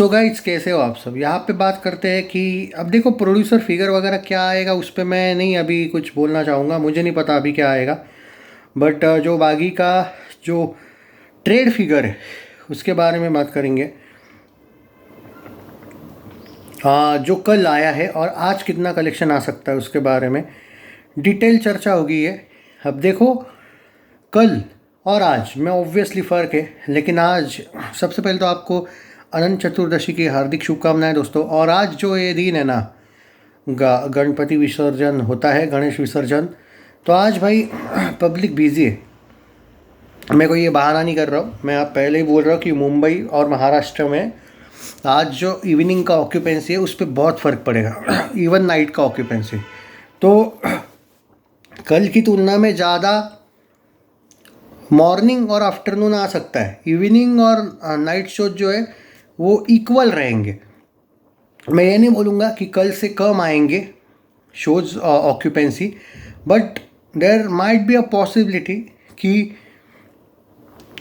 So guys, कैसे हो आप सब। यहाँ पे बात करते हैं कि अब देखो प्रोड्यूसर फिगर वगैरह क्या आएगा उस पर मैं नहीं अभी कुछ बोलना चाहूँगा। मुझे नहीं पता अभी क्या आएगा। बट जो बागी का जो ट्रेड फिगर है उसके बारे में बात करेंगे। जो कल आया है और आज कितना कलेक्शन आ सकता है उसके बारे में डिटेल चर्चा होगी है। अब देखो, कल और आज में ऑब्वियसली फ़र्क है, लेकिन आज सबसे पहले तो आपको अनंत चतुर्दशी की हार्दिक शुभकामनाएं दोस्तों। और आज जो ये दिन है ना, गणपति विसर्जन होता है, गणेश विसर्जन, तो आज भाई पब्लिक बिजी है। मैं कोई ये बहाना नहीं कर रहा हूँ, मैं आप पहले ही बोल रहा हूँ कि मुंबई और महाराष्ट्र में आज जो इवनिंग का ऑक्यूपेंसी है उस पर बहुत फ़र्क पड़ेगा इवन नाइट का ऑक्यूपेंसी। तो कल की तुलना में ज़्यादा मॉर्निंग और आफ्टरनून आ सकता है। इवनिंग और नाइट शो जो है वो इक्वल रहेंगे। मैं ये नहीं बोलूँगा कि कल से कम आएंगे shows occupancy, but there might be a possibility कि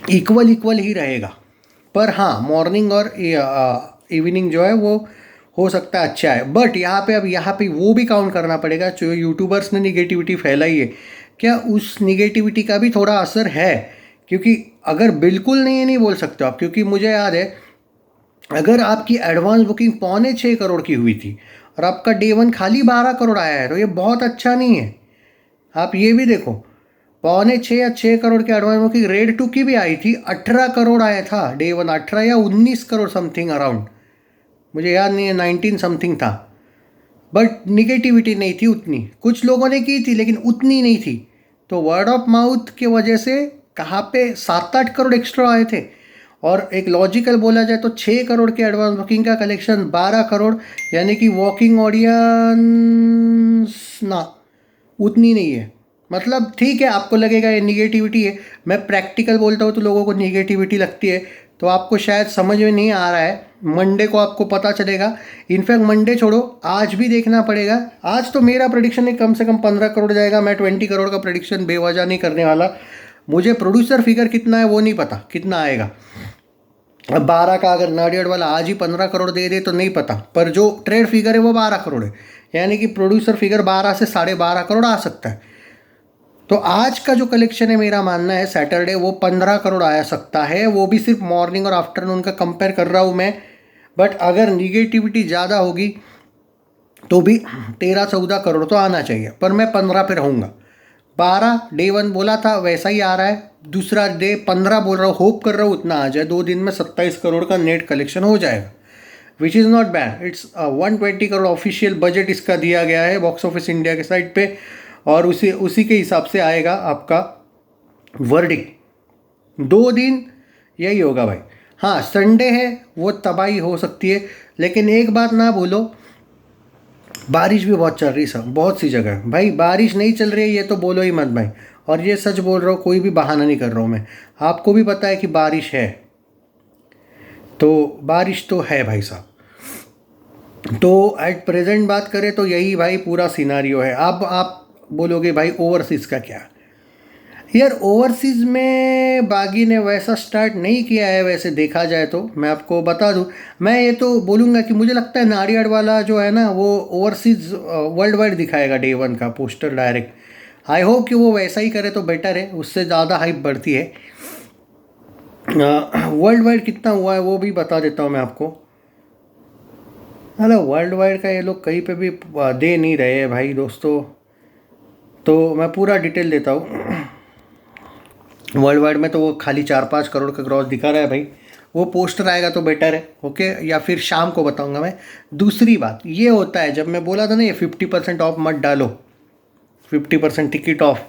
इक्वल ही रहेगा। पर हाँ, मॉर्निंग और इवनिंग जो है वो हो सकता है अच्छा है। बट यहाँ पे वो भी काउंट करना पड़ेगा जो यूट्यूबर्स ने निगेटिविटी फैलाई है, क्या उस निगेटिविटी का भी थोड़ा असर है। क्योंकि अगर बिल्कुल नहीं बोल सकते आप, क्योंकि मुझे याद है अगर आपकी एडवांस बुकिंग 6.25 करोड़ की हुई थी और आपका डे 1 खाली 12 करोड़ आया है तो ये बहुत अच्छा नहीं है। आप ये भी देखो, 6.25 या 6 करोड़ की एडवांस बुकिंग रेड 2 की भी आई थी, 18 करोड़ आया था डे 1, 18 या 19 करोड़ समथिंग अराउंड, मुझे याद नहीं है, 19 समथिंग था। बट निगेटिविटी नहीं थी उतनी, कुछ लोगों ने की थी लेकिन उतनी नहीं थी। तो वर्ड ऑफ माउथ की वजह से कहाँ पे 7-8 करोड़ एक्स्ट्रा आए थे। और एक लॉजिकल बोला जाए तो 6 करोड़ के एडवांस बुकिंग का कलेक्शन 12 करोड़, यानी कि वॉकिंग ऑडियंस ना उतनी नहीं है। मतलब ठीक है, आपको लगेगा ये निगेटिविटी है, मैं प्रैक्टिकल बोलता हूँ तो लोगों को निगेटिविटी लगती है, तो आपको शायद समझ में नहीं आ रहा है। मंडे को आपको पता चलेगा। इनफैक्ट मंडे छोड़ो, आज भी देखना पड़ेगा। आज तो मेरा प्रेडिक्शन है कम से कम 15 करोड़ जाएगा। मैं 20 करोड़ का प्रेडिक्शन बेवजह नहीं करने वाला। मुझे प्रोड्यूसर फिगर कितना है वो नहीं पता कितना आएगा। अब 12 का अगर नाडियाड वाला आज ही 15 करोड़ दे दे तो नहीं पता, पर जो ट्रेड फिगर है वो 12 करोड़ है, यानी कि प्रोड्यूसर फिगर 12 से 12.5 करोड़ आ सकता है। तो आज का जो कलेक्शन है मेरा मानना है सैटरडे वो 15 करोड़ आ सकता है। वो भी सिर्फ मॉर्निंग और आफ्टरनून का कंपेयर कर रहा हूँ मैं। बट अगर निगेटिविटी ज़्यादा होगी तो भी 13-14 करोड़ तो आना चाहिए, पर मैं 15 पे रहूँगा। 12 डे 1 बोला था वैसा ही आ रहा है, दूसरा डे 15 बोल रहा हूँ, होप कर रहा हूँ उतना आ जाए। 2 दिन में 27 करोड़ का नेट कलेक्शन हो जाएगा, which is not bad. It's 120 crore official budget इसका दिया गया है बॉक्स ऑफिस इंडिया के साइट पे, और उसी के हिसाब से आएगा आपका वर्डिक्ट। 2 दिन यही होगा भाई। हाँ, संडे है वो तबाही हो सकती है, लेकिन एक बात ना भूलो, बारिश भी बहुत चल रही है सब, बहुत सी जगह भाई बारिश नहीं चल रही है ये तो बोलो ही मत भाई। और ये सच बोल रहा हूँ, कोई भी बहाना नहीं कर रहा हूँ मैं। आपको भी पता है कि बारिश है, तो बारिश तो है भाई साहब। तो एट प्रेजेंट बात करें तो यही भाई पूरा सिनारियो है। अब आप बोलोगे भाई ओवरसीज़ का क्या। यार ओवरसीज़ में बागी ने वैसा स्टार्ट नहीं किया है वैसे देखा जाए तो। मैं आपको बता दूं, मैं ये तो बोलूँगा कि मुझे लगता है नाडियाड वाला जो है ना वो ओवरसीज़ वर्ल्ड वाइड दिखाएगा डे 1 का पोस्टर डायरेक्ट। आई होप कि वो वैसा ही करे तो बेटर है, उससे ज़्यादा हाइप बढ़ती है। वर्ल्ड वाइड कितना हुआ है वो भी बता देता हूँ मैं आपको। मतलब वर्ल्ड वाइड का ये लोग कहीं पे भी दे नहीं रहे हैं भाई दोस्तों, तो मैं पूरा डिटेल देता हूँ। वर्ल्ड वाइड में तो वो खाली 4-5 करोड़ का ग्रॉस दिखा रहा है भाई। वो पोस्टर आएगा तो बेटर है, ओके, या फिर शाम को बताऊंगा मैं। दूसरी बात ये होता है, जब मैं बोला था ना ये 50% ऑफ मत डालो, 50% टिकट ऑफ,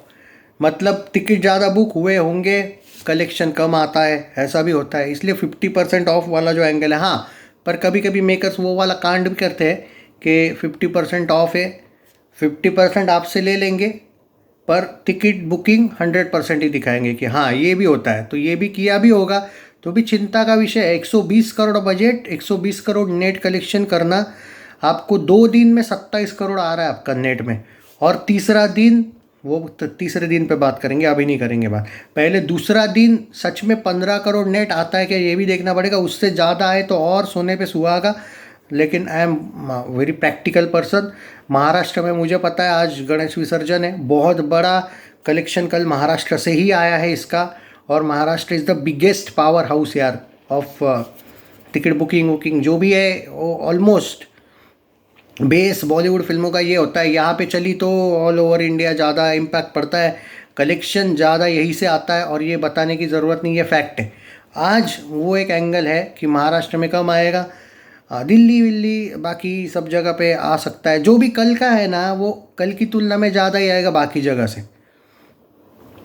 मतलब टिकट ज़्यादा बुक हुए होंगे, कलेक्शन कम आता है, ऐसा भी होता है। इसलिए 50% ऑफ वाला जो एंगल है, हाँ, पर कभी कभी मेकर्स वो वाला कांड भी करते हैं कि 50% ऑफ है, 50% आपसे ले लेंगे, पर टिकट बुकिंग 100% ही दिखाएंगे कि हाँ ये भी होता है। तो ये भी किया भी होगा तो भी चिंता का विषय है। 120 crore budget, 120 crore net collection करना, आपको 2 दिन में 27 करोड़ आ रहा है आपका नेट में, और तीसरा दिन वो तीसरे दिन पे बात करेंगे, अभी नहीं करेंगे बात। पहले दूसरा दिन सच में 15 करोड़ नेट आता है क्या ये भी देखना पड़ेगा, उससे ज़्यादा आए तो और सोने पे सुहागा। लेकिन I am very practical person. Maharashtra में मुझे पता है आज गणेश विसर्जन है, बहुत बड़ा कलेक्शन कल महाराष्ट्र से ही आया है इसका। और Maharashtra is the biggest power house यार ऑफ टिकट बुकिंग वुकिंग जो भी है, वो ऑलमोस्ट बेस बॉलीवुड फिल्मों का ये होता है। यहाँ पे चली तो ऑल ओवर इंडिया ज़्यादा इम्पैक्ट पड़ता है, कलेक्शन ज़्यादा यहीं से आता है। और ये बताने की ज़रूरत नहीं, ये फैक्ट है। आज वो एक एंगल है कि महाराष्ट्र में कम आएगा, दिल्ली विल्ली बाकी सब जगह पे आ सकता है। जो भी कल का है ना वो कल की तुलना में ज़्यादा ही आएगा बाकी जगह से।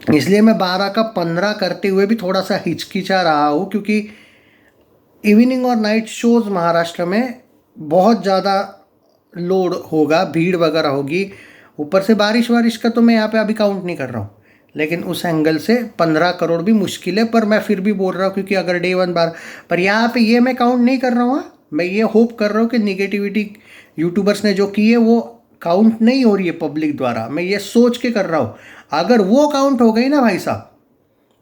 इसलिए मैं 12 का 15 करते हुए भी थोड़ा सा हिचकिचा रहा हूँ, क्योंकि इवनिंग और नाइट शोज़ महाराष्ट्र में बहुत ज़्यादा लोड होगा, भीड़ वगैरह होगी। ऊपर से बारिश वारिश का तो मैं यहाँ पे अभी काउंट नहीं कर रहा हूँ, लेकिन उस एंगल से 15 करोड़ भी मुश्किल है। पर मैं फिर भी बोल रहा हूँ क्योंकि अगर डे वन बार पर यहाँ पे ये मैं काउंट नहीं कर रहा हूँ। मैं ये होप कर रहा हूँ कि निगेटिविटी यूट्यूबर्स ने जो की है वो काउंट नहीं हो रही है पब्लिक द्वारा। मैं ये सोच के कर रहा हूँ, अगर वो काउंट हो गई ना भाई साहब,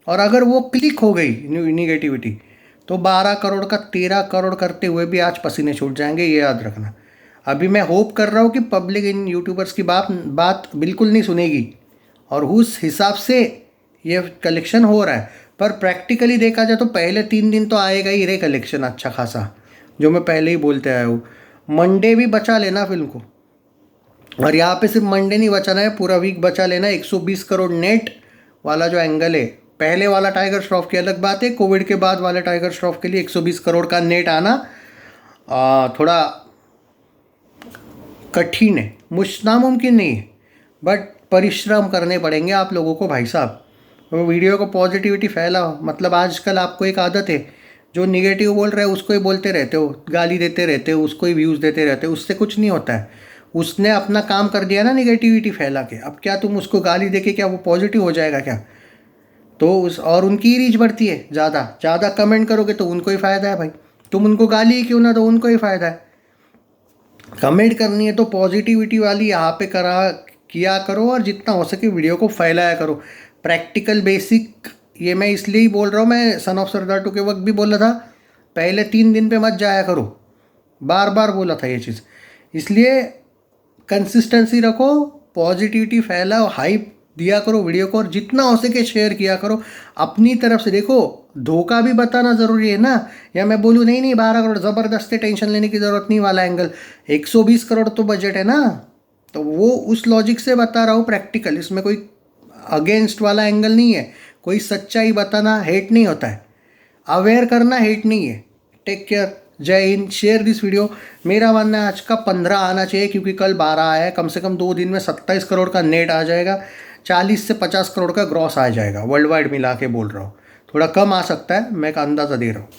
और अगर वो क्लिक हो गई निगेटिविटी, तो 12 करोड़ का 13 करोड़ करते हुए भी आज पसीने छूट जाएंगे, ये याद रखना। अभी मैं होप कर रहा हूँ कि पब्लिक इन यूट्यूबर्स की बात बिल्कुल नहीं सुनेगी और उस हिसाब से ये कलेक्शन हो रहा है। पर प्रैक्टिकली देखा जाए तो पहले 3 दिन तो आएगा ही रे कलेक्शन अच्छा खासा, जो मैं पहले ही बोलते आया हूँ। मंडे भी बचा लेना फिल्म को, और यहाँ पे सिर्फ मंडे नहीं बचाना है, पूरा वीक बचा लेना। 120 करोड़ नेट वाला जो एंगल है, पहले वाला टाइगर श्रॉफ की अलग बात है, कोविड के बाद वाले टाइगर श्रॉफ के लिए 120 करोड़ का नेट आना थोड़ा कठिन है, नामुमकिन नहीं है, बट परिश्रम करने पड़ेंगे आप लोगों को भाई साहब। तो वीडियो को पॉजिटिविटी फैलाओ। मतलब आजकल आपको एक आदत है, जो निगेटिव बोल रहे हो उसको ही बोलते रहते हो, गाली देते रहते हो, उसको ही व्यूज़ देते रहते हो, उससे कुछ नहीं होता है। उसने अपना काम कर दिया ना निगेटिविटी फैला के, अब क्या तुम उसको गाली दे के क्या वो पॉजिटिव हो जाएगा क्या? तो उस और उनकी ही रीच बढ़ती है, ज़्यादा ज़्यादा कमेंट करोगे तो उनको ही फ़ायदा है भाई। तुम उनको गाली ही क्यों ना दो, उनको ही फ़ायदा है। कमेंट करनी है तो पॉजिटिविटी वाली यहाँ पे किया करो, और जितना हो सके वीडियो को फैलाया करो। प्रैक्टिकल बेसिक ये मैं इसलिए ही बोल रहा हूँ, मैं सन ऑफ सरदार 2 के वक्त भी बोला था, पहले 3 दिन पे मत जाया करो, बार बार बोला था ये चीज़। इसलिए कंसिस्टेंसी रखो, पॉजिटिविटी फैलाओ, हाइप दिया करो वीडियो को, और जितना हो सके शेयर किया करो अपनी तरफ से। देखो धोखा भी बताना ज़रूरी है ना, या मैं बोलूँ नहीं नहीं 12 करोड़ ज़बरदस्ती, टेंशन लेने की ज़रूरत नहीं वाला एंगल, 120 करोड़ तो बजट है ना, तो वो उस लॉजिक से बता रहा हूँ प्रैक्टिकल। इसमें कोई अगेंस्ट वाला एंगल नहीं है, कोई सच्चाई बताना हेट नहीं होता है, अवेयर करना हेट नहीं है। टेक केयर, जय हिंद, शेयर दिस वीडियो। मेरा मानना है आज का 15 आना चाहिए, क्योंकि कल 12 आया है, कम से कम 2 दिन में 27 करोड़ का नेट आ जाएगा, 40 से 50 करोड़ का ग्रॉस आ जाएगा, वर्ल्ड वाइड मिला के बोल रहा हूँ। थोड़ा कम आ सकता है, मैं एक अंदाज़ा दे रहा हूँ।